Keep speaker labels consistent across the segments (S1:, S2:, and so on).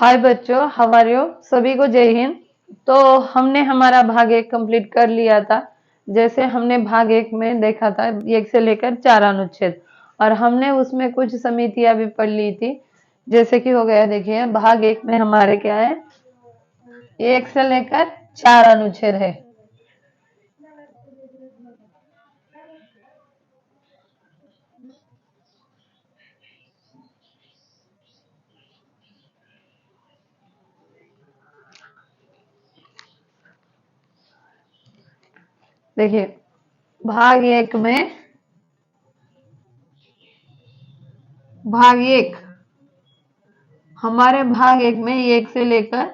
S1: हाय बच्चों, how are you? सभी को जय हिंद। तो हमने हमारा भाग एक कंप्लीट कर लिया था। जैसे हमने भाग एक में देखा था 1 से लेकर 4 अनुच्छेद, और हमने उसमें कुछ समितियां भी पढ़ ली थी। जैसे कि हो गया, देखिए भाग एक में हमारे क्या है, 1 से लेकर 4 अनुच्छेद है। देखिए भाग एक में, भाग एक हमारे भाग एक में 1 से लेकर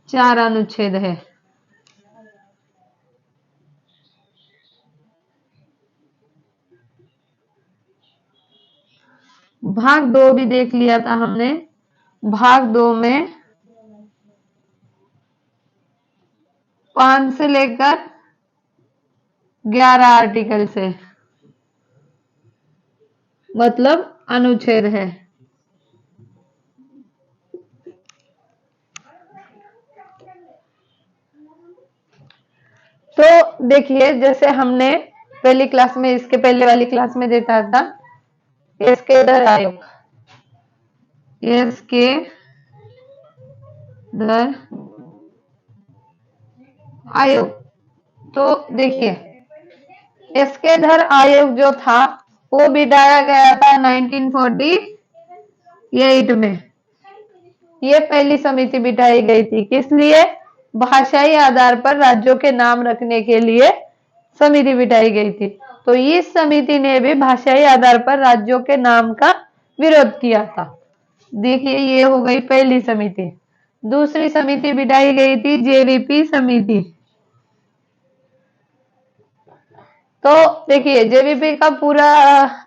S1: 4 अनुच्छेद है। भाग दो भी देख लिया था हमने। भाग दो में 5 से लेकर 11 आर्टिकल से, मतलब अनुच्छेद है। तो देखिए, जैसे हमने पहली क्लास में, इसके पहले वाली क्लास में देखा था, इसके दर आयोग, इसके दर आयोग। तो देखिए, इसके दर आयोग जो था वो बिठाया गया था 1948 में। ये पहली समिति बिठाई गई थी, किस लिए? भाषाई आधार पर राज्यों के नाम रखने के लिए समिति बिठाई गई थी। तो इस समिति ने भी भाषाई आधार पर राज्यों के नाम का विरोध किया था। देखिए, ये हो गई पहली समिति। दूसरी समिति बिठाई गई थी जेवीपी समिति। तो देखिए, जेवीपी का पूरा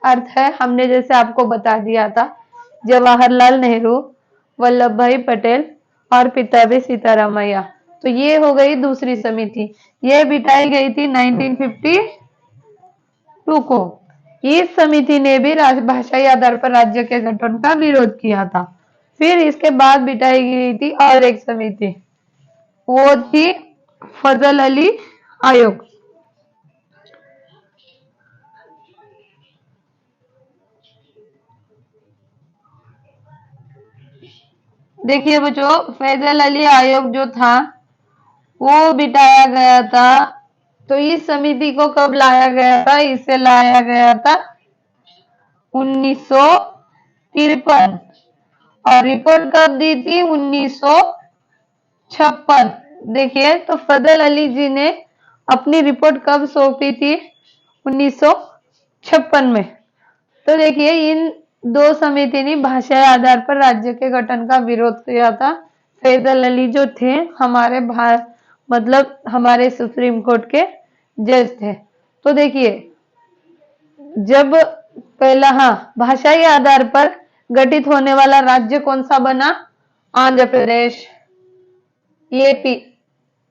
S1: अर्थ है, हमने जैसे आपको बता दिया था, जवाहरलाल नेहरू, वल्लभ भाई पटेल और पिताजी सीतारामैया। तो ये हो गई दूसरी समिति। ये बिठाई गई थी 1952 को। इस समिति ने भी भाषाई आधार पर राज्य के गठन का विरोध किया था। फिर इसके बाद बिठाई गई थी और एक समिति, वो थी फजल अली आयोग। देखिए बच्चों, फैजल अली आयोग जो था वो बिठाया गया था। तो इस समिति को कब लाया गया था? इसे लाया गया था 1953, और रिपोर्ट कब दी थी? 1956। देखिए, तो फजल अली जी ने अपनी रिपोर्ट कब सौंपी थी? 1956 में। तो देखिए, इन दो समिति ने भाषाई आधार पर राज्य के गठन का विरोध किया था। फैजल अली जो थे हमारे मतलब हमारे सुप्रीम कोर्ट के जज थे। तो देखिए, जब पहला, हाँ, भाषाई आधार पर गठित होने वाला राज्य कौन सा बना? आंध्र प्रदेश, एपी,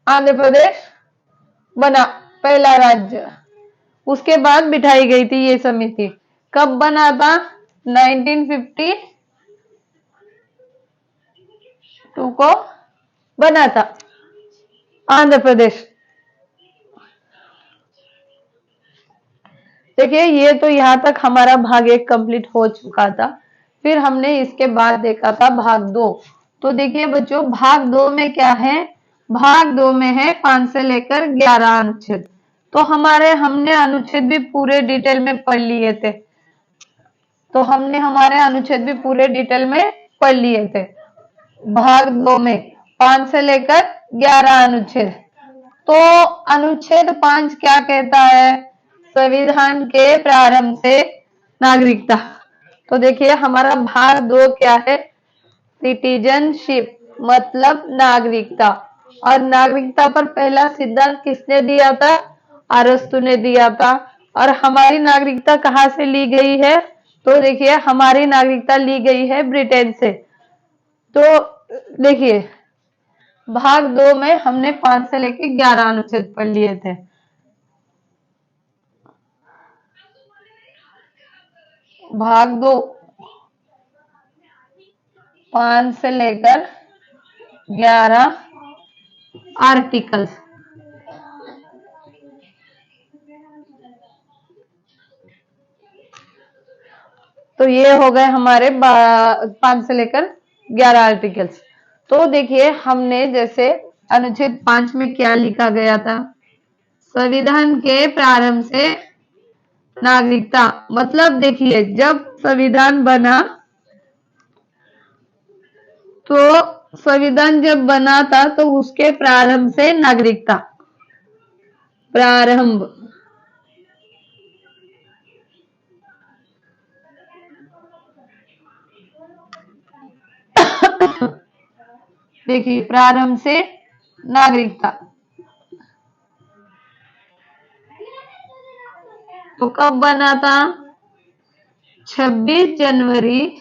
S1: आंध्र प्रदेश बना पहला राज्य। उसके बाद बिठाई गई थी ये समिति। कब बना था? 1952 को बना था आंध्र प्रदेश। देखिए, ये तो यहाँ तक हमारा भाग एक कंप्लीट हो चुका था। फिर हमने इसके बाद देखा था भाग दो। तो देखिए बच्चों, भाग दो में क्या है? भाग दो में है 5 से लेकर 11 अनुच्छेद। तो हमने अनुच्छेद भी पूरे डिटेल में पढ़ लिए थे। तो हमने हमारे अनुच्छेद भी पूरे डिटेल में पढ़ लिए थे। भाग दो में 5 से लेकर 11 अनुच्छेद। तो अनुच्छेद 5 क्या कहता है? संविधान के प्रारंभ से नागरिकता। तो देखिए, हमारा भाग दो क्या है? सिटीजनशिप, मतलब नागरिकता। और नागरिकता पर पहला सिद्धांत किसने दिया था? अरस्तु ने दिया था। और हमारी नागरिकता कहाँ से ली गई है? तो देखिए, हमारी नागरिकता ली गई है ब्रिटेन से। तो देखिए, भाग दो में हमने 5 से लेकर 11 अनुच्छेद पढ़ लिए थे। भाग दो 5 से लेकर 11 आर्टिकल्स। तो ये हो गए हमारे 5 से लेकर 11 आर्टिकल्स। तो देखिए हमने जैसे अनुच्छेद 5 में क्या लिखा गया था, संविधान के प्रारंभ से नागरिकता। मतलब देखिए जब संविधान बना तो संविधान जब बना था तो उसके प्रारंभ से नागरिकता, प्रारंभ देखिए प्रारंभ से नागरिकता। तो कब बना था? 26 जनवरी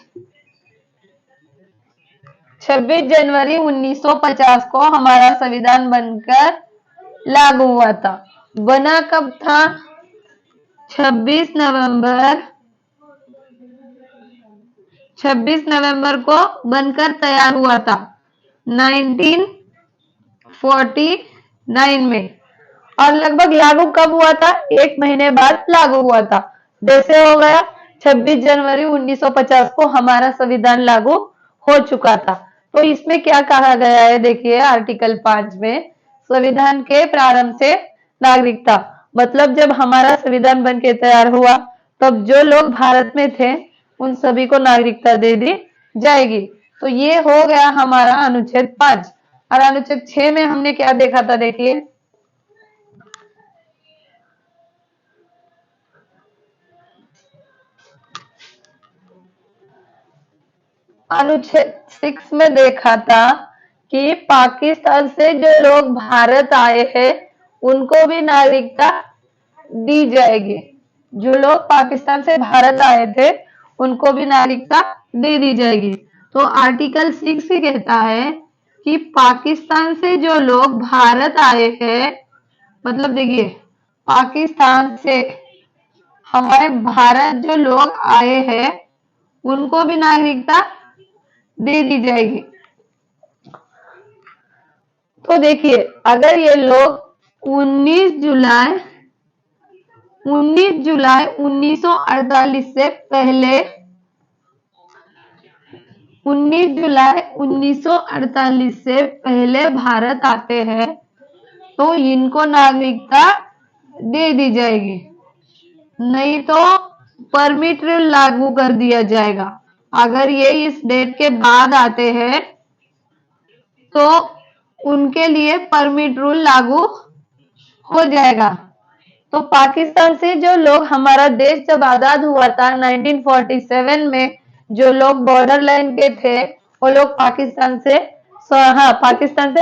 S1: 1950 को हमारा संविधान बनकर लागू हुआ था। बना कब था? 26 नवंबर को बनकर तैयार हुआ था 1949 में। और लगभग लागू कब हुआ था? 1 महीने बाद लागू हुआ था। जैसे हो गया 26 जनवरी 1950 को हमारा संविधान लागू हो चुका था। तो इसमें क्या कहा गया है देखिए आर्टिकल 5 में, संविधान के प्रारंभ से नागरिकता। मतलब जब हमारा संविधान बन के तैयार हुआ तब जो लोग भारत में थे उन सभी को नागरिकता दे दी जाएगी। तो ये हो गया हमारा अनुच्छेद 5। और अनुच्छेद 6 में हमने क्या देखा था देखिए, अनुच्छेद 6 में देखा था कि पाकिस्तान से जो लोग भारत आए हैं उनको भी नागरिकता दी जाएगी। जो लोग पाकिस्तान से भारत आए थे उनको भी नागरिकता दे दी जाएगी। तो आर्टिकल 6 ही कहता है कि पाकिस्तान से जो लोग भारत आए हैं, मतलब देखिए पाकिस्तान से हमारे भारत जो लोग आए हैं उनको भी नागरिकता दे दी जाएगी। तो देखिए अगर ये लोग 19 जुलाई 1948 से पहले 19 जुलाई 1948 से पहले भारत आते हैं तो इनको नागरिकता दे दी जाएगी, नहीं तो परमिट रूल लागू कर दिया जाएगा। अगर ये इस डेट के बाद आते हैं तो उनके लिए परमिट रूल लागू हो जाएगा। तो पाकिस्तान से जो लोग, हमारा देश जब आजाद हुआ था 1947 में, जो लोग बॉर्डर लाइन के थे वो लोग पाकिस्तान से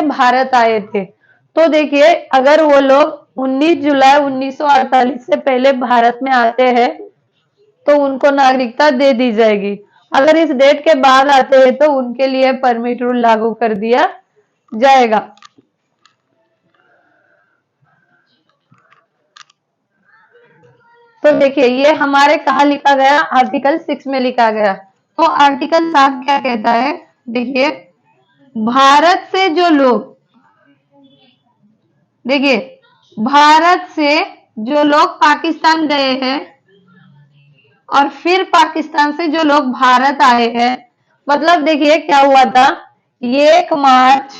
S1: भारत आए थे। तो देखिए अगर वो लोग 19 जुलाई 1948 से पहले भारत में आते हैं तो उनको नागरिकता दे दी जाएगी। अगर इस डेट के बाद आते हैं तो उनके लिए परमिट रूल लागू कर दिया जाएगा। तो देखिए ये हमारे कहाँ लिखा गया, आर्टिकल 6 में लिखा गया। तो आर्टिकल 7 क्या कहता है देखिए, भारत से जो लोग, देखिए भारत से जो लोग पाकिस्तान गए हैं और फिर पाकिस्तान से जो लोग भारत आए हैं, मतलब देखिए क्या हुआ था, 1 मार्च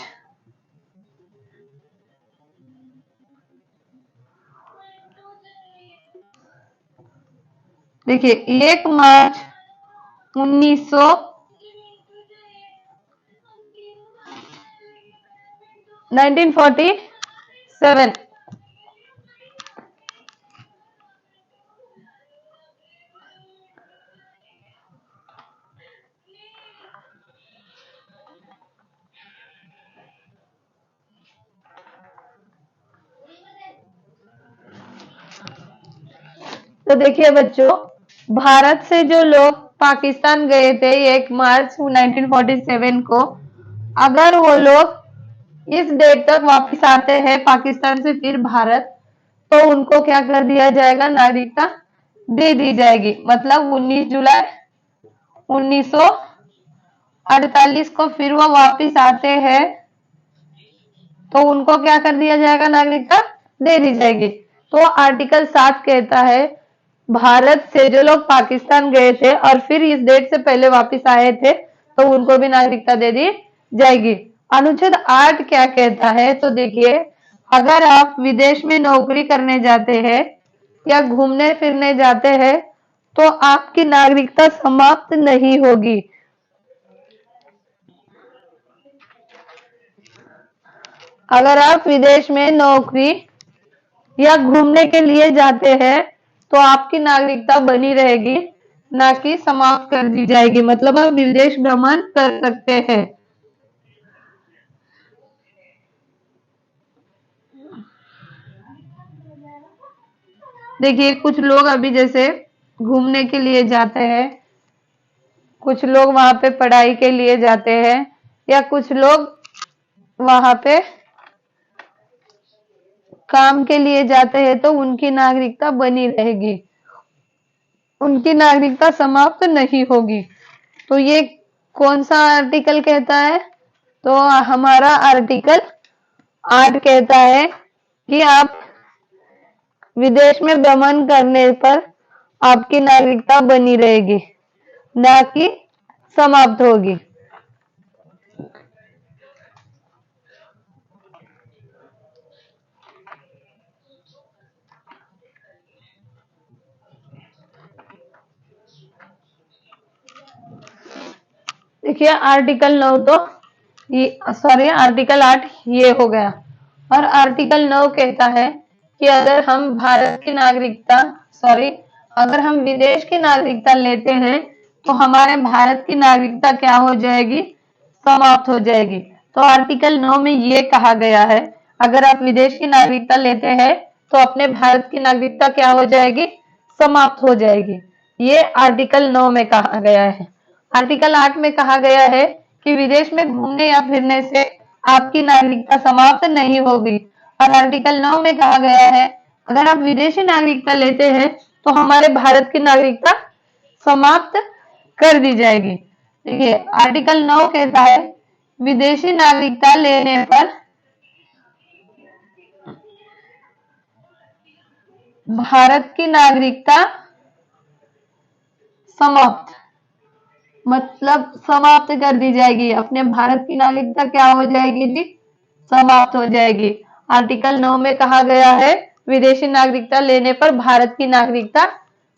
S1: 1947 तो देखिए बच्चों, भारत से जो लोग पाकिस्तान गए थे 1 मार्च 1947 को, अगर वो लोग इस डेट तक वापस आते हैं पाकिस्तान से फिर भारत, तो उनको क्या कर दिया जाएगा, नागरिकता दे दी जाएगी। मतलब 19 जुलाई 48 को फिर वो वापिस आते हैं तो उनको क्या कर दिया जाएगा, नागरिकता दे दी जाएगी। तो आर्टिकल 7 कहता है भारत से जो लोग पाकिस्तान गए थे और फिर इस डेट से पहले वापस आए थे तो उनको भी नागरिकता दे दी जाएगी। अनुच्छेद 8 क्या कहता है, तो देखिए अगर आप विदेश में नौकरी करने जाते हैं या घूमने फिरने जाते हैं तो आपकी नागरिकता समाप्त नहीं होगी। अगर आप विदेश में नौकरी या घूमने के लिए जाते हैं तो आपकी नागरिकता बनी रहेगी, ना कि समाप्त कर दी जाएगी। मतलब आप विदेश भ्रमण कर सकते हैं। देखिए कुछ लोग अभी जैसे घूमने के लिए जाते हैं, कुछ लोग वहां पे पढ़ाई के लिए जाते हैं या कुछ लोग वहां पे काम के लिए जाते हैं तो उनकी नागरिकता बनी रहेगी, उनकी नागरिकता समाप्त नहीं होगी। तो ये कौन सा आर्टिकल कहता है, तो हमारा आर्टिकल 8 कहता है कि आप विदेश में भ्रमण करने पर आपकी नागरिकता बनी रहेगी, ना कि समाप्त होगी। देखिए आर्टिकल 9 तो सॉरी आर्टिकल 8 ये हो गया। और आर्टिकल 9 कहता है कि अगर हम भारत की नागरिकता सॉरी अगर हम विदेश की नागरिकता लेते हैं तो हमारे भारत की नागरिकता क्या हो जाएगी, समाप्त हो जाएगी। तो आर्टिकल 9 में ये कहा गया है अगर आप विदेश की नागरिकता लेते हैं तो अपने भारत की नागरिकता क्या हो जाएगी, समाप्त हो जाएगी। ये आर्टिकल 9 में कहा गया है। आर्टिकल 8 में कहा गया है कि विदेश में घूमने या फिरने से आपकी नागरिकता समाप्त नहीं होगी। और आर्टिकल 9 में कहा गया है अगर आप विदेशी नागरिकता लेते हैं तो हमारे भारत की नागरिकता समाप्त कर दी जाएगी। देखिए आर्टिकल 9 कहता है विदेशी नागरिकता लेने पर भारत की नागरिकता समाप्त, मतलब समाप्त कर दी जाएगी। अपने भारत की नागरिकता क्या हो जाएगी जी, समाप्त हो जाएगी। आर्टिकल 9 में कहा गया है विदेशी नागरिकता लेने पर भारत की नागरिकता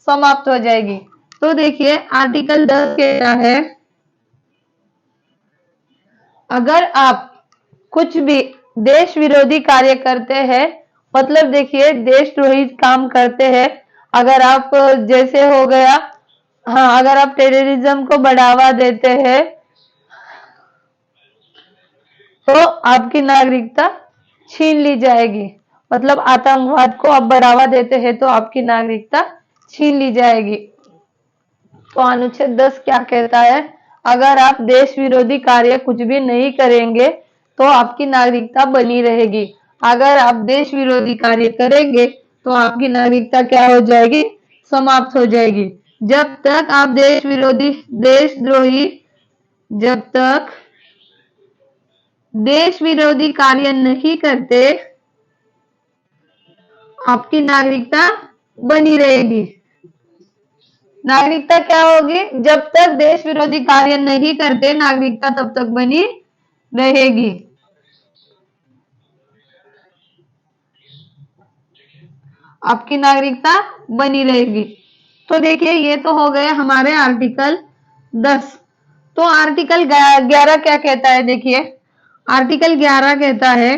S1: समाप्त हो जाएगी। तो देखिए आर्टिकल 10 कहता है अगर आप कुछ भी देश विरोधी कार्य करते हैं, मतलब देखिए देशद्रोही काम करते हैं, अगर आप जैसे हो गया हाँ अगर आप टेररिज्म को बढ़ावा देते हैं तो आपकी नागरिकता छीन ली जाएगी। मतलब आतंकवाद को आप बढ़ावा देते हैं तो आपकी नागरिकता छीन ली जाएगी। तो अनुच्छेद 10 क्या कहता है अगर आप देश विरोधी कार्य कुछ भी नहीं करेंगे तो आपकी नागरिकता बनी रहेगी। अगर आप देश विरोधी कार्य करेंगे तो आपकी नागरिकता क्या हो जाएगी, समाप्त हो जाएगी। जब तक आप देशद्रोही जब तक देश विरोधी कार्य नहीं करते आपकी नागरिकता बनी रहेगी। नागरिकता क्या होगी, जब तक देश विरोधी कार्य नहीं करते नागरिकता तब तक बनी रहेगी। आपकी नागरिकता बनी रहेगी। तो देखिए ये तो हो गए हमारे आर्टिकल 10। तो आर्टिकल 11 क्या कहता है, देखिए आर्टिकल 11 कहता है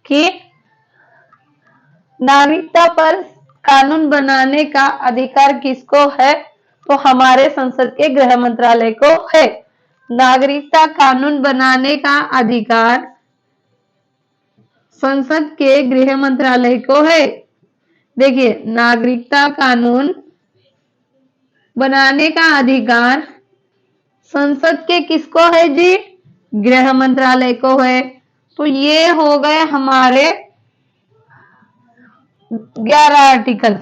S1: कि नागरिकता पर कानून बनाने का अधिकार किसको है, तो हमारे संसद के गृह मंत्रालय को है। नागरिकता कानून बनाने का अधिकार संसद के गृह मंत्रालय को है। देखिए नागरिकता कानून बनाने का अधिकार संसद के किसको है जी, गृह मंत्रालय को है। तो ये हो गए हमारे 11 आर्टिकल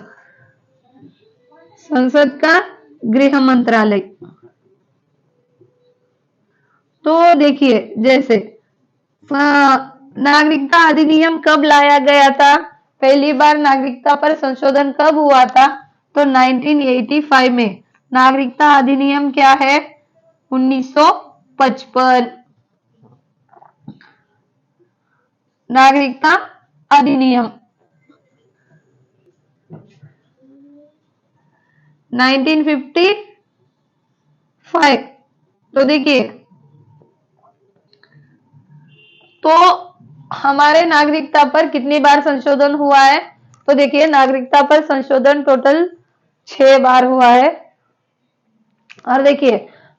S1: संसद का गृह मंत्रालय। तो देखिए जैसे नागरिकता अधिनियम कब लाया गया था, पहली बार नागरिकता पर संशोधन कब हुआ था, तो 1985 में। नागरिकता अधिनियम क्या है, 1955। नागरिकता अधिनियम 1955। तो देखिए, तो हमारे नागरिकता पर कितनी बार संशोधन हुआ है, तो देखिए नागरिकता पर संशोधन टोटल 6 बार हुआ है। और देखिए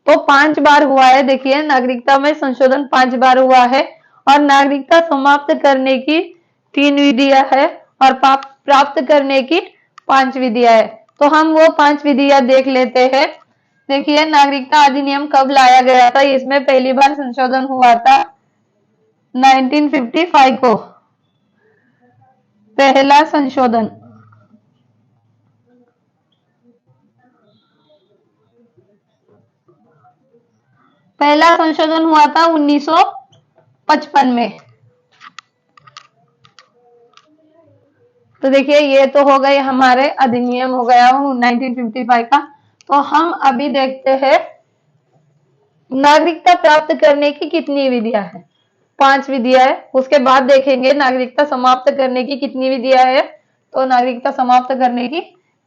S1: तो 5 बार हुआ है, देखिए नागरिकता में संशोधन 5 बार हुआ है। और नागरिकता समाप्त करने की 3 विधियां है और प्राप्त करने की 5 विधियां है। तो हम वो 5 विधियां देख लेते हैं। देखिए नागरिकता अधिनियम कब लाया गया था, इसमें पहली बार संशोधन हुआ था 1955 को, पहला संशोधन। पहला संशोधन हुआ था 1955 में। तो देखिए ये तो हो गए हमारे अधिनियम, हो गया 1955 का। तो हम अभी देखते हैं नागरिकता प्राप्त करने की कितनी विधियां है, 5 विधियां है। उसके बाद देखेंगे नागरिकता समाप्त करने की कितनी विधियां है, तो नागरिकता समाप्त करने की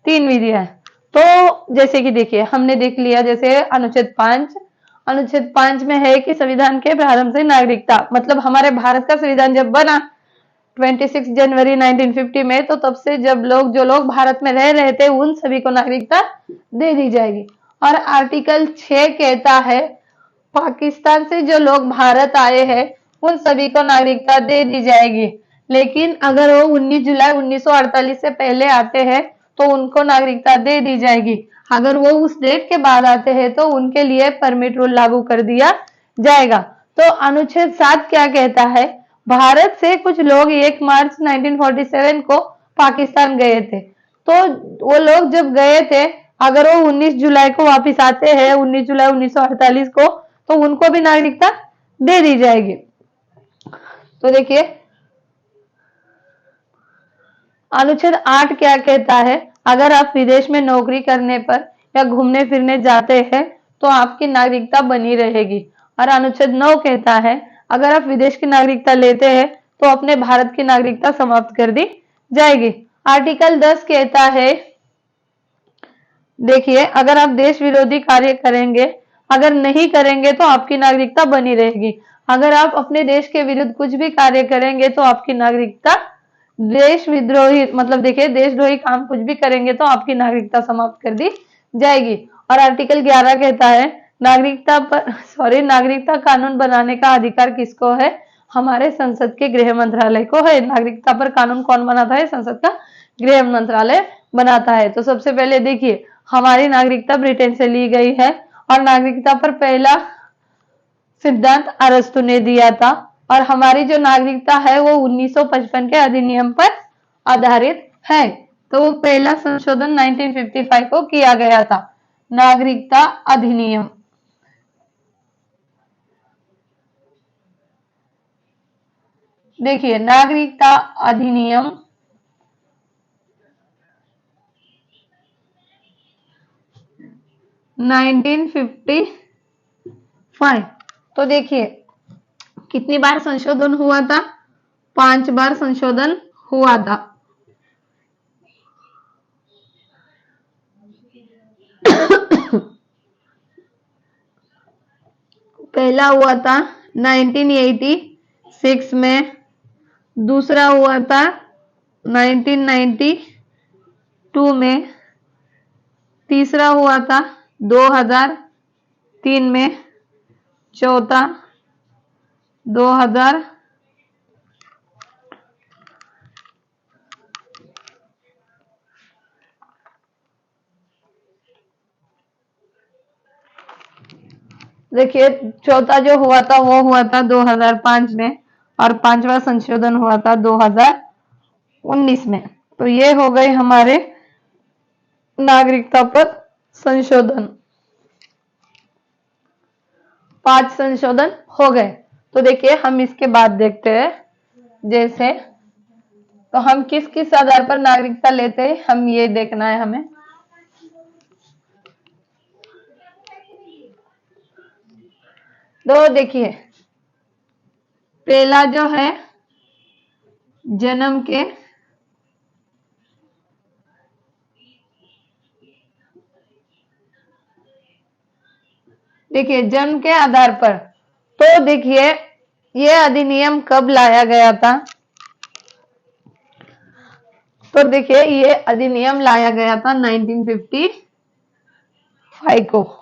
S1: 3 विधियां है। तो जैसे कि देखिए हमने देख लिया, जैसे अनुच्छेद 5, अनुच्छेद 5 में है कि संविधान के प्रारंभ से नागरिकता, मतलब हमारे भारत का संविधान जब बना 26 जनवरी 1950 में, तो तब से जो लोग भारत में रह रहे थे उन सभी को नागरिकता दे दी जाएगी। और आर्टिकल 6 कहता है पाकिस्तान से जो लोग भारत आए हैं उन सभी को नागरिकता दे दी जाएगी, लेकिन अगर वो 19 जुलाई 1948 से पहले आते हैं तो उनको नागरिकता दे दी जाएगी। अगर वो उस डेट के बाद आते हैं तो उनके लिए परमिट रूल लागू कर दिया जाएगा। तो अनुच्छेद 7 क्या कहता है, भारत से कुछ लोग 1 मार्च 1947 को पाकिस्तान गए थे। तो वो लोग जब गए थे, अगर वो 19 जुलाई को वापस आते हैं, 19 जुलाई 1948 को, तो उनको भी नागरिकता दे दी जाएगी। तो देखिए अनुच्छेद 8 क्या कहता है, अगर आप विदेश में नौकरी करने पर या घूमने फिरने जाते हैं तो आपकी नागरिकता बनी रहेगी। और अनुच्छेद 9 कहता है अगर आप विदेश की नागरिकता लेते हैं तो अपने भारत की नागरिकता समाप्त कर दी जाएगी। आर्टिकल 10 कहता है, देखिए अगर आप देश विरोधी कार्य करेंगे, अगर नहीं करेंगे तो आपकी नागरिकता बनी रहेगी। अगर आप अपने देश के विरुद्ध कुछ भी कार्य करेंगे तो आपकी नागरिकता, देश विद्रोही मतलब देखिए देशद्रोही काम कुछ भी करेंगे तो आपकी नागरिकता समाप्त कर दी जाएगी। और आर्टिकल 11 कहता है नागरिकता कानून बनाने का अधिकार किसको है, हमारे संसद के गृह मंत्रालय को है। नागरिकता पर कानून कौन बनाता है, संसद का गृह मंत्रालय बनाता है। तो सबसे पहले देखिए हमारी नागरिकता ब्रिटेन से ली गई है और नागरिकता पर पहला सिद्धांत अरस्तु ने दिया था। और हमारी जो नागरिकता है वो 1955 के अधिनियम पर आधारित है। तो वो पहला संशोधन 1955 को किया गया था, नागरिकता अधिनियम। देखिए नागरिकता अधिनियम 1955। तो देखिए कितनी बार संशोधन हुआ था, 5 बार संशोधन हुआ था। पहला हुआ था 1986 में, दूसरा हुआ था 1992 में, तीसरा हुआ था 2003 में, चौथा 2000 देखिए चौथा जो हुआ था वो हुआ था 2005 में और 5वां संशोधन हुआ था 2019 में। तो ये हो गए हमारे नागरिकता पर संशोधन। 5 संशोधन हो गए। तो देखिए हम इसके बाद देखते हैं, जैसे तो हम किस किस आधार पर नागरिकता लेते हैं, हम ये देखना है हमें। तो देखिए पहला जो है जन्म के जन्म के आधार पर, तो देखिए ये अधिनियम कब लाया गया था। तो देखिए ये अधिनियम लाया गया था 1955 को।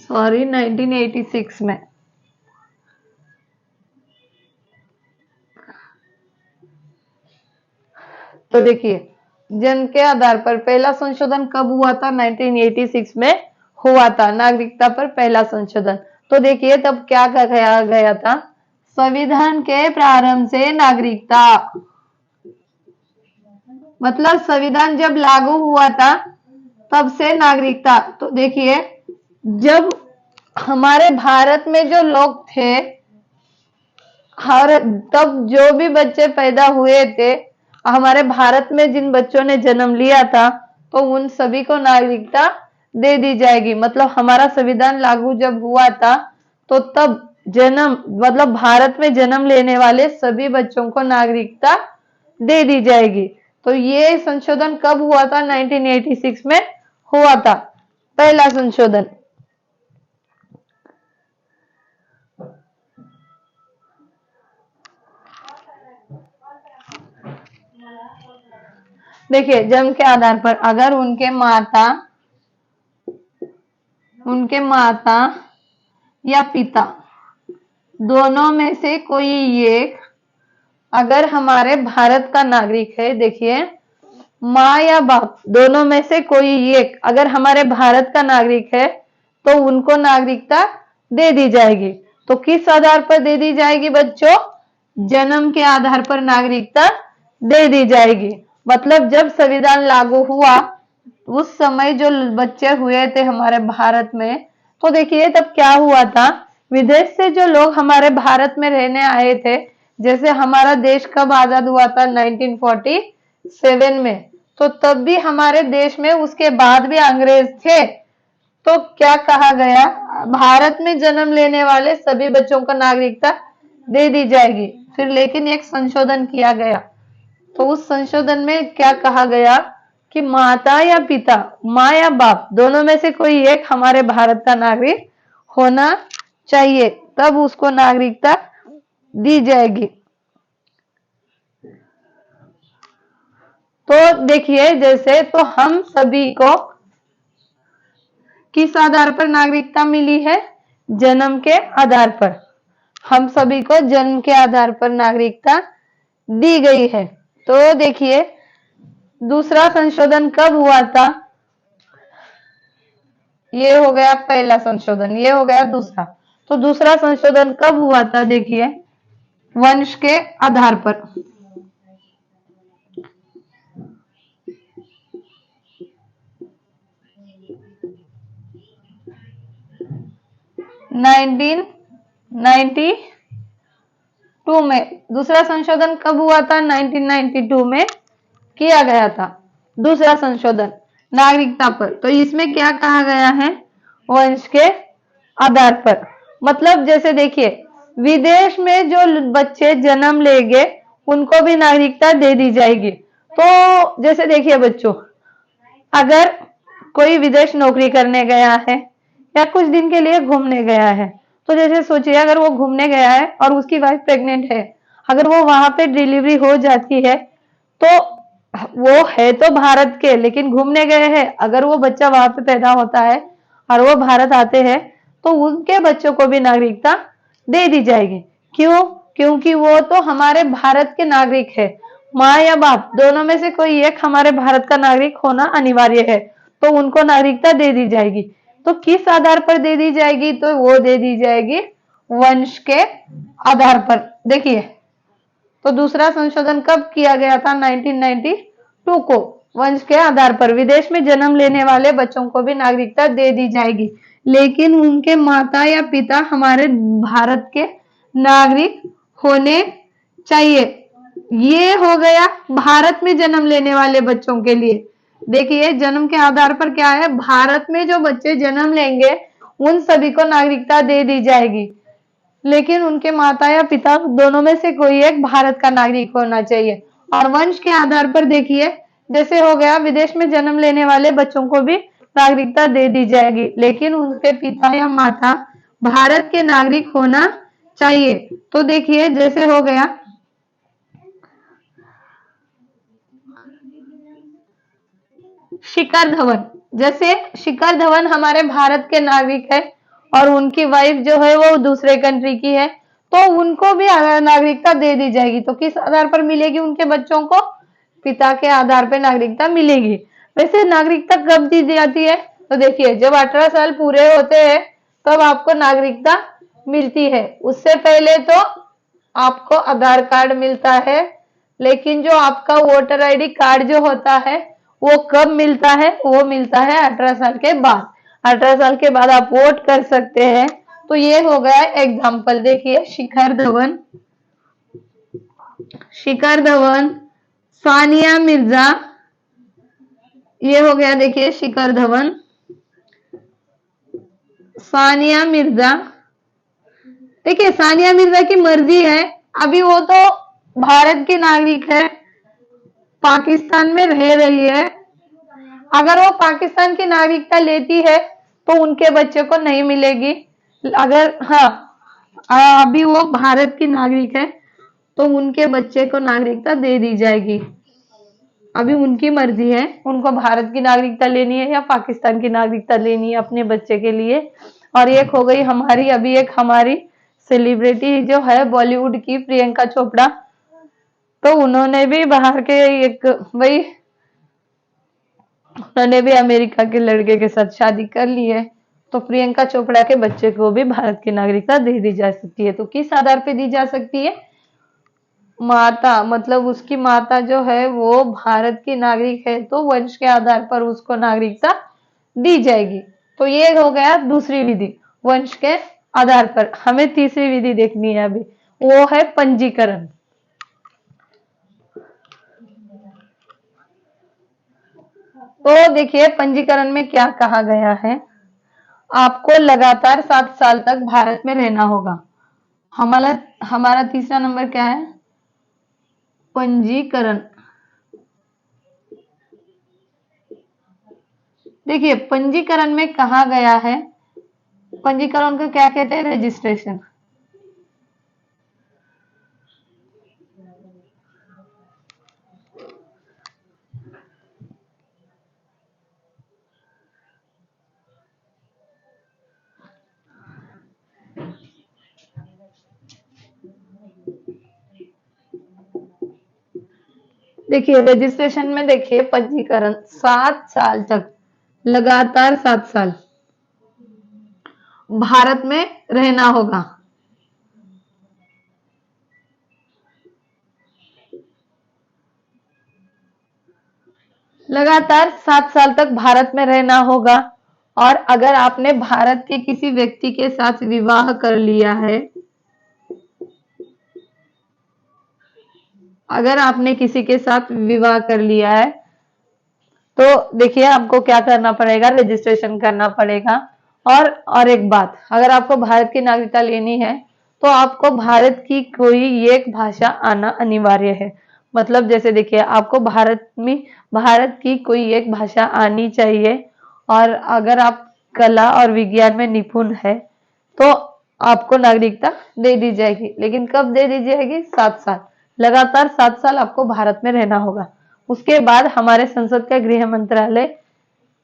S1: सॉरी 1986 में। तो देखिए जन्म के आधार पर पहला संशोधन कब हुआ था, 1986 में हुआ था, नागरिकता पर पहला संशोधन। तो देखिए तब क्या कहा गया था, संविधान के प्रारंभ से नागरिकता, मतलब संविधान जब लागू हुआ था तब से नागरिकता। तो देखिए जब हमारे भारत में जो लोग थे, हर तब जो भी बच्चे पैदा हुए थे, हमारे भारत में जिन बच्चों ने जन्म लिया था, तो उन सभी को नागरिकता दे दी जाएगी। मतलब हमारा संविधान लागू जब हुआ था तो तब जन्म मतलब भारत में जन्म लेने वाले सभी बच्चों को नागरिकता दे दी जाएगी। तो ये संशोधन कब हुआ था, 1986 में हुआ था पहला संशोधन। देखिए जन्म के आधार पर अगर उनके माता या पिता दोनों में से कोई एक अगर हमारे भारत का नागरिक है, देखिए माँ या बाप दोनों में से कोई एक अगर हमारे भारत का नागरिक है तो उनको नागरिकता दे दी जाएगी। तो किस आधार पर दे दी जाएगी बच्चों, जन्म के आधार पर नागरिकता दे दी जाएगी। मतलब जब संविधान लागू हुआ उस समय जो बच्चे हुए थे हमारे भारत में, तो देखिए तब क्या हुआ था, विदेश से जो लोग हमारे भारत में रहने आए थे, जैसे हमारा देश कब आजाद हुआ था, 1947 में, तो तब भी हमारे देश में उसके बाद भी अंग्रेज थे। तो क्या कहा गया, भारत में जन्म लेने वाले सभी बच्चों को नागरिकता दे दी जाएगी। फिर लेकिन एक संशोधन किया गया, तो उस संशोधन में क्या कहा गया कि माता या पिता, माँ या बाप दोनों में से कोई एक हमारे भारत का नागरिक होना चाहिए, तब उसको नागरिकता दी जाएगी। तो देखिए जैसे तो हम सभी को किस आधार पर नागरिकता मिली है, जन्म के आधार पर। हम सभी को जन्म के आधार पर नागरिकता दी गई है। तो देखिए दूसरा संशोधन कब हुआ था, ये हो गया पहला संशोधन, ये हो गया दूसरा। तो दूसरा संशोधन कब हुआ था, देखिए वंश के आधार पर। नाइनटीन 92 में दूसरा संशोधन कब हुआ था, 1992 में किया गया था दूसरा संशोधन नागरिकता पर। तो इसमें क्या कहा गया है, वंश के आधार पर। मतलब जैसे देखिए विदेश में जो बच्चे जन्म लेंगे उनको भी नागरिकता दे दी जाएगी। तो जैसे देखिए बच्चों, अगर कोई विदेश नौकरी करने गया है या कुछ दिन के लिए घूमने गया है, तो जैसे सोचिए अगर वो घूमने गया है और उसकी वाइफ प्रेग्नेंट है, अगर वो वहां पे डिलीवरी हो जाती है, तो वो है तो भारत के लेकिन घूमने गए हैं, अगर वो बच्चा वहां पे पैदा होता है और वो भारत आते हैं तो उनके बच्चों को भी नागरिकता दे दी जाएगी। क्यों, क्योंकि वो तो हमारे भारत के नागरिक है, माँ या बाप दोनों में से कोई एक हमारे भारत का नागरिक होना अनिवार्य है, तो उनको नागरिकता दे दी जाएगी। तो किस आधार पर दे दी जाएगी? तो वो दे दी जाएगी वंश के आधार पर। देखिए, तो दूसरा संशोधन कब किया गया था? 1992 को। वंश के आधार पर विदेश में जन्म लेने वाले बच्चों को भी नागरिकता दे दी जाएगी, लेकिन उनके माता या पिता हमारे भारत के नागरिक होने चाहिए। ये हो गया भारत में जन्म लेने वाले बच्चों के लिए। देखिए, जन्म के आधार पर क्या है? भारत में जो बच्चे जन्म लेंगे उन सभी को नागरिकता दे दी जाएगी, लेकिन उनके माता या पिता दोनों में से कोई एक भारत का नागरिक होना चाहिए। और वंश के आधार पर देखिए, जैसे हो गया विदेश में जन्म लेने वाले बच्चों को भी नागरिकता दे दी जाएगी, लेकिन उनके पिता या माता भारत के नागरिक होना चाहिए। तो देखिए, जैसे हो गया शिखर धवन, जैसे शिखर धवन हमारे भारत के नागरिक है और उनकी वाइफ जो है वो दूसरे कंट्री की है, तो उनको भी नागरिकता दे दी जाएगी। तो किस आधार पर मिलेगी उनके बच्चों को? पिता के आधार पर नागरिकता मिलेगी। वैसे नागरिकता कब दी जाती है? तो देखिए, जब 18 साल पूरे होते हैं तब आपको नागरिकता मिलती है। उससे पहले तो आपको आधार कार्ड मिलता है, लेकिन जो आपका वोटर आईडी कार्ड जो होता है वो कब मिलता है? वो मिलता है 18 साल के बाद। 18 साल के बाद आप वोट कर सकते हैं। तो ये हो गया एग्जाम्पल। देखिए, शिखर धवन, शिखर धवन, सानिया मिर्जा, ये हो गया। देखिए, शिखर धवन, सानिया मिर्जा। देखिए, सानिया मिर्जा की मर्जी है, अभी वो तो भारत की नागरिक है, पाकिस्तान में रह रही है। अगर वो पाकिस्तान की नागरिकता लेती है तो उनके बच्चे को नहीं मिलेगी। अगर अभी वो भारत की नागरिक है तो उनके बच्चे को नागरिकता दे दी जाएगी। अभी उनकी मर्जी है, उनको भारत की नागरिकता लेनी है या पाकिस्तान की नागरिकता लेनी है अपने बच्चे के लिए। और एक हो गई हमारी, अभी एक हमारी सेलिब्रिटी जो है बॉलीवुड की, प्रियंका चोपड़ा, तो उन्होंने भी बाहर के एक वही उन्होंने भी अमेरिका के लड़के के साथ शादी कर ली है। तो प्रियंका चोपड़ा के बच्चे को भी भारत की नागरिकता दे दी जा सकती है। तो किस आधार पे दी जा सकती है? माता, मतलब उसकी माता जो है वो भारत की नागरिक है, तो वंश के आधार पर उसको नागरिकता दी जाएगी। तो ये हो गया दूसरी विधि, वंश के आधार पर। हमें तीसरी विधि देखनी है अभी, वो है पंजीकरण। तो देखिए, पंजीकरण में क्या कहा गया है? आपको लगातार 7 साल तक भारत में रहना होगा। हमारा तीसरा नंबर क्या है? पंजीकरण। देखिए, पंजीकरण में कहा गया है, पंजीकरण को क्या कहते हैं? रजिस्ट्रेशन। देखिए, रजिस्ट्रेशन में देखिए पंजीकरण 7 साल तक, लगातार 7 साल भारत में रहना होगा। लगातार 7 साल तक भारत में रहना होगा। और अगर आपने भारत के किसी व्यक्ति के साथ विवाह कर लिया है, अगर आपने किसी के साथ विवाह कर लिया है तो देखिए आपको क्या करना पड़ेगा? रजिस्ट्रेशन करना पड़ेगा। और एक बात, अगर आपको भारत की नागरिकता लेनी है तो आपको भारत की कोई एक भाषा आना अनिवार्य है। मतलब जैसे देखिए, आपको भारत की कोई एक भाषा आनी चाहिए। और अगर आप कला और विज्ञान में निपुण है तो आपको नागरिकता दे दी जाएगी। लेकिन कब दे दी जाएगी? 7 साल, लगातार 7 साल आपको भारत में रहना होगा। उसके बाद हमारे संसद का गृह मंत्रालय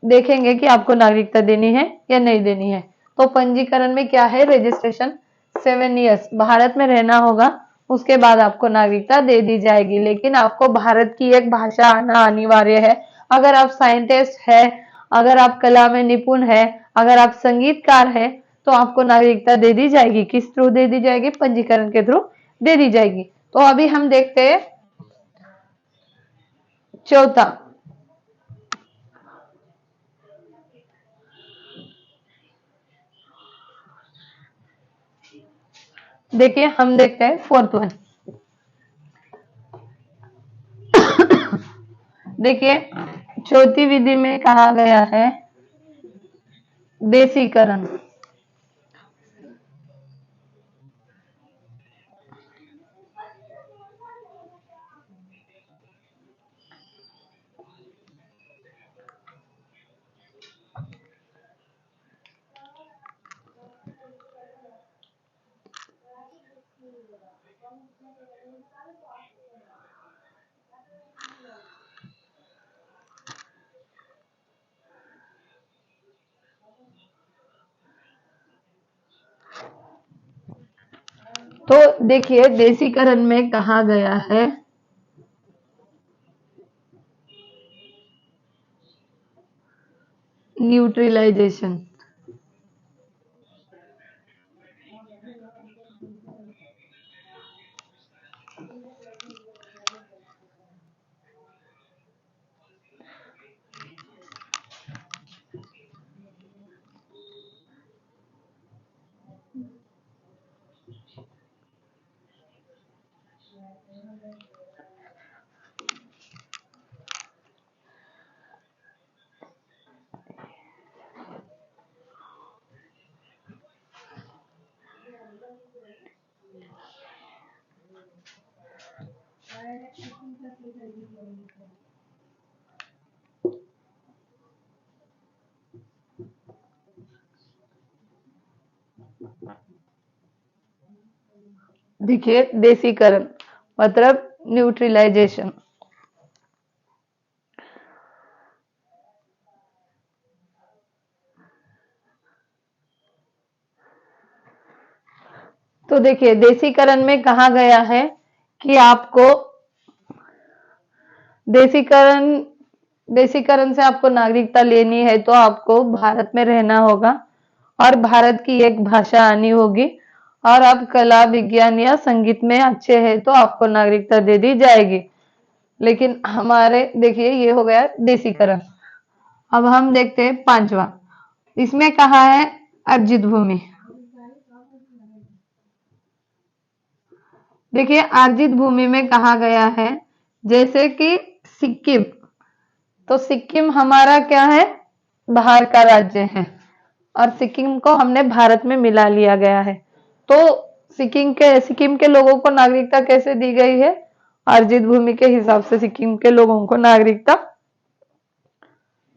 S1: देखेंगे कि आपको नागरिकता देनी है या नहीं देनी है। तो पंजीकरण में क्या है? रजिस्ट्रेशन 7 इयर्स भारत में रहना होगा उसके बाद आपको नागरिकता दे दी जाएगी। लेकिन आपको भारत की एक भाषा आना अनिवार्य है। अगर आप साइंटिस्ट है, अगर आप कला में निपुण है, अगर आप संगीतकार है, तो आपको नागरिकता दे दी जाएगी। किस थ्रू दे दी जाएगी? पंजीकरण के थ्रू दे दी जाएगी। तो अभी हम देखते हैं चौथा। देखिए हम देखते हैं फोर्थ वन। देखिए चौथी विधि में कहा गया है देशीकरण। तो देखिए देशीकरण में कहा गया है न्यूट्रलाइजेशन। देखिए देशीकरण मतलब न्यूट्रलाइजेशन। तो देखिए देशीकरण में कहा गया है कि आपको देशीकरण से आपको नागरिकता लेनी है तो आपको भारत में रहना होगा और भारत की एक भाषा आनी होगी और आप कला विज्ञान या संगीत में अच्छे हैं तो आपको नागरिकता दे दी जाएगी। लेकिन हमारे देखिए ये हो गया देशीकरण। अब हम देखते हैं पांचवा। इसमें कहा है अर्जित भूमि। देखिए अर्जित भूमि में कहा गया है जैसे कि सिक्किम। तो सिक्किम हमारा क्या है? बाहर का राज्य है और सिक्किम को हमने भारत में मिला लिया गया है। तो सिक्किम के लोगों को नागरिकता कैसे दी गई है? अर्जित भूमि के हिसाब से सिक्किम के लोगों को नागरिकता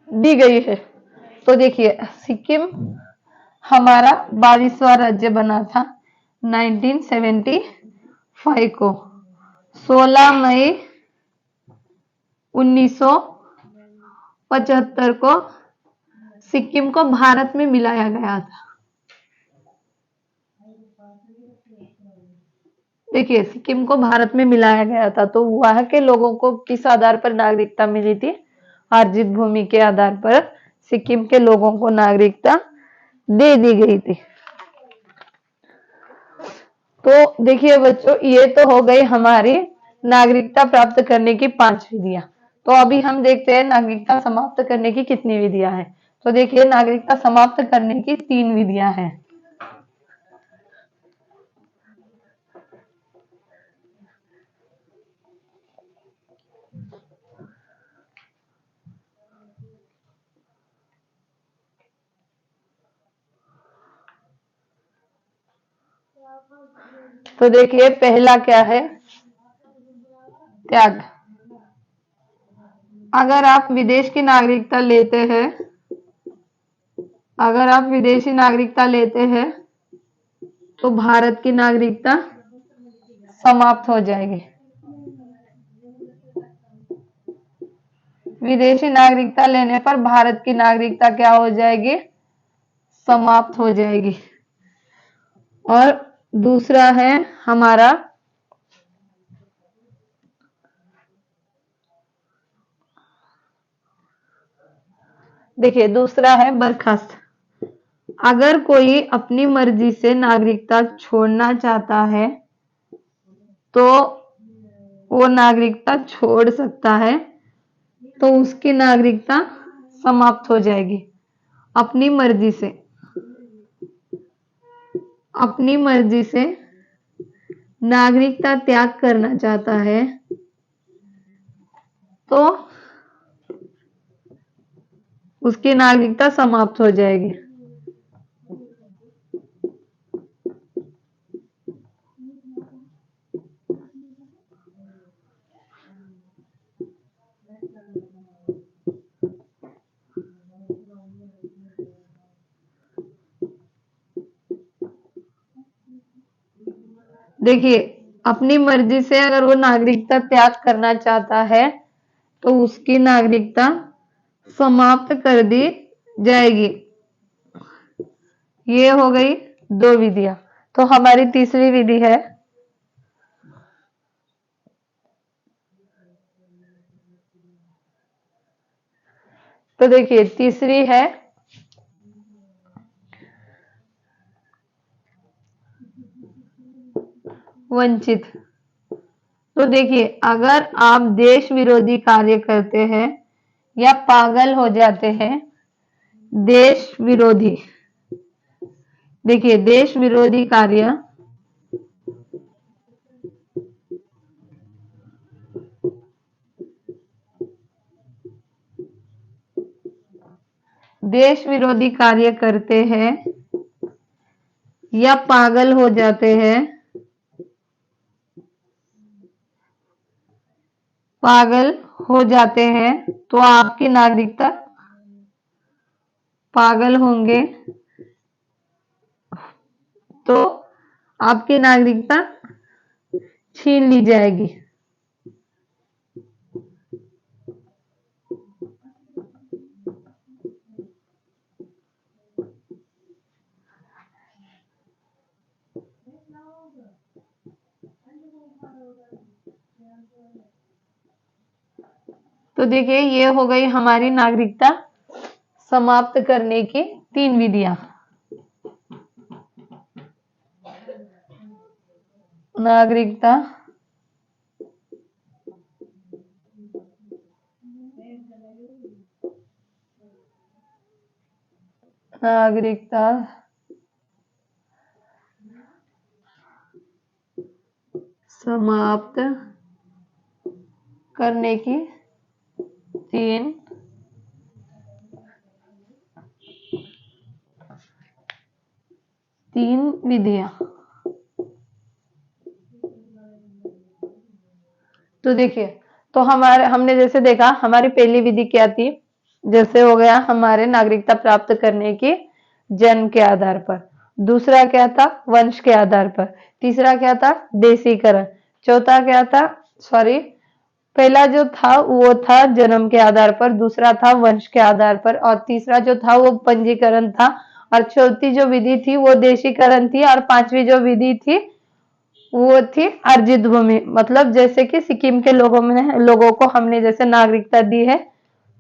S1: दी गई है। तो देखिए सिक्किम हमारा 22वां राज्य बना था 1975 को। 16 मई 1975 को सिक्किम को भारत में मिलाया गया था। देखिए सिक्किम को भारत में मिलाया गया था तो वहां के लोगों को किस आधार पर नागरिकता मिली थी? अर्जित भूमि के आधार पर सिक्किम के लोगों को नागरिकता दे दी गई थी। तो देखिए बच्चों ये तो हो गई हमारी नागरिकता प्राप्त करने की 5 विधियां। तो अभी हम देखते हैं नागरिकता समाप्त करने की कितनी विधियां हैं। तो देखिए नागरिकता समाप्त करने की 3 विधियां हैं। तो देखिए पहला क्या है? त्याग। अगर आप विदेश की नागरिकता लेते हैं, अगर आप विदेशी नागरिकता लेते हैं तो भारत की नागरिकता समाप्त हो जाएगी। विदेशी नागरिकता लेने पर भारत की नागरिकता क्या हो जाएगी? समाप्त हो जाएगी। और दूसरा है हमारा देखिए दूसरा है बर्खास्त। अगर कोई अपनी मर्जी से नागरिकता छोड़ना चाहता है तो वो नागरिकता छोड़ सकता है, तो उसकी नागरिकता समाप्त हो जाएगी। अपनी मर्जी से, अपनी मर्जी से नागरिकता त्याग करना चाहता है तो उसकी नागरिकता समाप्त हो जाएगी। देखिए अपनी मर्जी से अगर वो नागरिकता त्याग करना चाहता है तो उसकी नागरिकता समाप्त कर दी जाएगी। ये हो गई दो विधियां। तो हमारी तीसरी विधि है तो देखिए तीसरी है वंचित। तो देखिए अगर आप देश विरोधी कार्य करते हैं या पागल हो जाते हैं, देश विरोधी, देखिए देश विरोधी कार्य देश विरोधी कार्य करते हैं या पागल हो जाते हैं, पागल हो जाते हैं तो आपकी नागरिकता, पागल होंगे तो आपकी नागरिकता छीन ली जाएगी। तो देखिए ये हो गई हमारी नागरिकता समाप्त करने की 3 विधियां। नागरिकता नागरिकता समाप्त करने की 3 विधियां। तो देखिए तो हमने जैसे देखा हमारी पहली विधि क्या थी, जैसे हो गया हमारे नागरिकता प्राप्त करने की जन्म के आधार पर। दूसरा क्या था, वंश के आधार पर। तीसरा क्या था, देशीकरण। चौथा क्या था, सॉरी पहला जो था वो था जन्म के आधार पर, दूसरा था वंश के आधार पर और तीसरा जो था वो पंजीकरण था और चौथी जो विधि थी वो देशीकरण थी और पांचवी जो विधि थी वो थी अर्जित भूमि। मतलब जैसे कि सिक्किम के लोगों को हमने जैसे नागरिकता दी है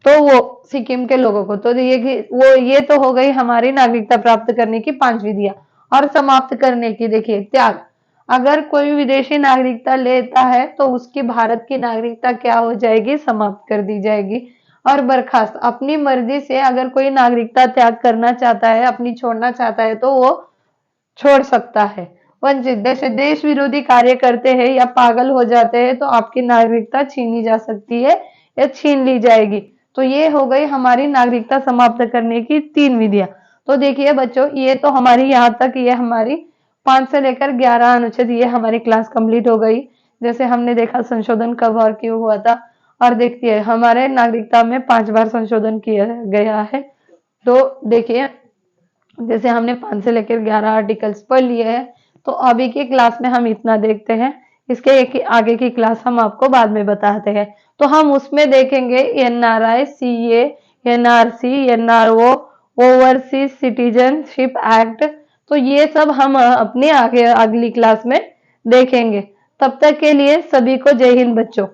S1: तो वो सिक्किम के लोगों को, तो ये तो हो गई हमारी नागरिकता प्राप्त करने की 5 विधियां। और समाप्त करने की देखिए त्याग। अगर कोई विदेशी नागरिकता लेता है तो उसकी भारत की नागरिकता क्या हो जाएगी, समाप्त कर दी जाएगी। और बर्खास्त, अपनी मर्जी से अगर कोई नागरिकता त्याग करना चाहता है, अपनी छोड़ना चाहता है तो वो छोड़ सकता है। वंचित, जैसे देश विरोधी कार्य करते हैं या पागल हो जाते हैं तो आपकी नागरिकता छीनी जा सकती है या छीन ली जाएगी। तो ये हो गई हमारी नागरिकता समाप्त करने की 3 विधियां। तो देखिए बच्चों ये तो हमारी यहाँ तक ये हमारी 5 से लेकर 11 अनुच्छेद ये हमारी क्लास कंप्लीट हो गई। जैसे हमने देखा संशोधन कब और क्यों हुआ था, और देखिए हमारे नागरिकता में 5 बार संशोधन किया गया है। तो देखिए जैसे हमने 5 से लेकर 11 आर्टिकल्स पढ़ लिए हैं, तो अभी की क्लास में हम इतना देखते हैं। इसके एक आगे की क्लास हम आपको बाद में बताते हैं। तो हम उसमें देखेंगे NRI, CA, NRC, NRO, overseas citizenship act. तो ये सब हम अपनी आगे अगली क्लास में देखेंगे। तब तक के लिए सभी को जय हिंद बच्चों।